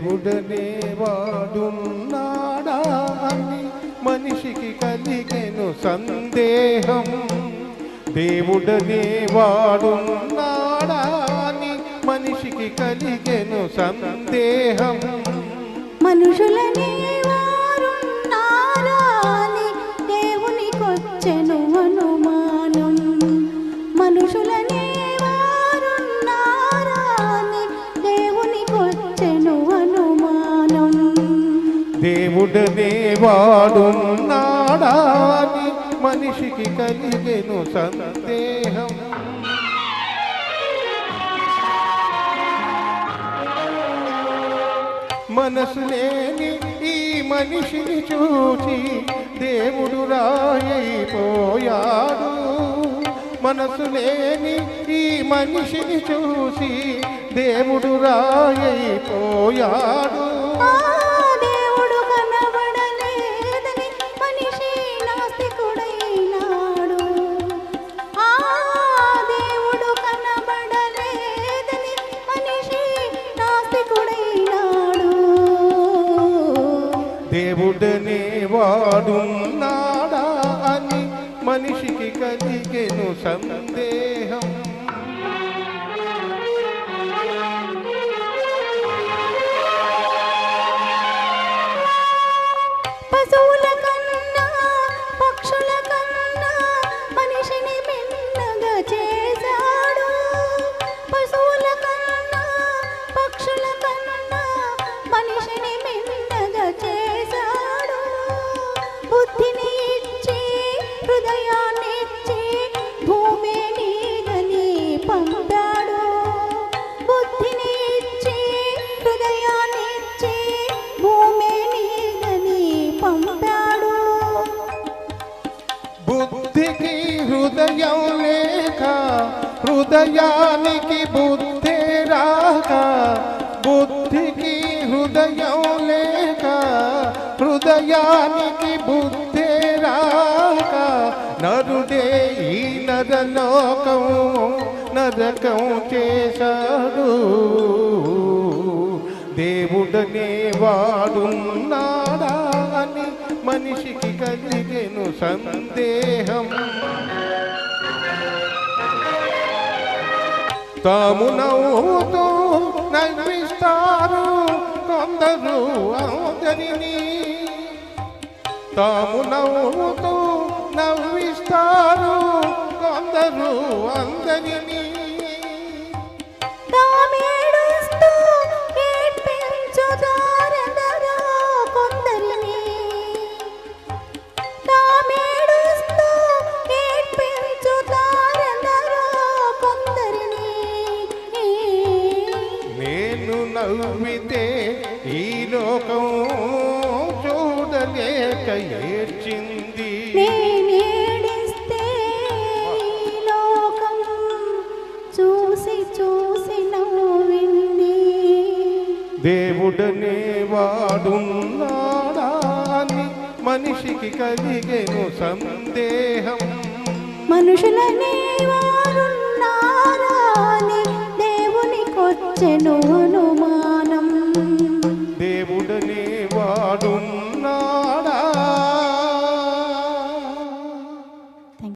దేవుడనే వాడున్నాడా అని మనిషికి కలిగెను సందేహం. దేవుడనే వాడున్నాడా అని మనిషికి కలిగెను సందేహం. మనుషులనే వారున్నారా అని దేవునికొచ్చెను అనుమానం. మనుషులనే వారున్నారా అని దేవునికొచ్చెను అనుమానం. దేవుడనే వాడున్నాడా అని మనిషికి కలిగెను సందేహం. మనసు లేని ఈ మనిషిని చూచి దేవుడు రాయైపోయాడు. మనసు లేని ఈ మనిషిని చూసి దేవుడు రాయైపోయాడు. దేవుడు కనబడలేదని మనిషి నాస్తికుడైనాడు. దేవుడు కనబడలేదని మనిషి నాస్తికుడైనాడు. దేవుడనే వాడున్నాడా అని మనిషికి కలిగెను సందేహం. పశువుల కన్నా పక్షుల కన్నా మనిషిని మిన్నగా చేశాడు. పశువుల కన్నా పక్షుల కన్నా మనిషిని మిన్నగా చేశాడు. బుద్ధిని ఇచ్చి హృదయాన్ని ఇచ్చి భూమి మీదని పంపాడు. బుద్ధిని ఇచ్చి హృదయాన్ని ఇచ్చి భూమి మీదని పంపాడు. బుద్ధికి హృదయం లేక హృదయానికి బుద్ధి రాక. బుద్ధికి హృదయం లేక హృదయానికి బుద్ధి రాక. నరుడే ఈ నరలోకం నరకం చేశాడు. దేవుడనే వాడున్నాడా అని మనిషికి కలిగెను సందేహం. తాము నవ్వుతూ నవ్విస్తారు కొందరు అందరినీ. తాము నవ్వుతూ నవ్విస్తారు కొందరు అందరినీ. తామేడుస్తూ ఏడ్పించుతారెందరో కొందరిని. తామేడుస్తూ ఏడ్పించుతారెందరో కొందరిని. నేను నవ్వితే ఈ లోకం చూడలేక ఏడ్చింది. నేనేడిస్తే ఈ లోకం చూసి చూసి నవ్వింది. దేవుడనే వాడున్నాడా అని మనిషికి కలిగెను సందేహం. మనుషులనే వారున్నారా అని దేవునికొచ్చెను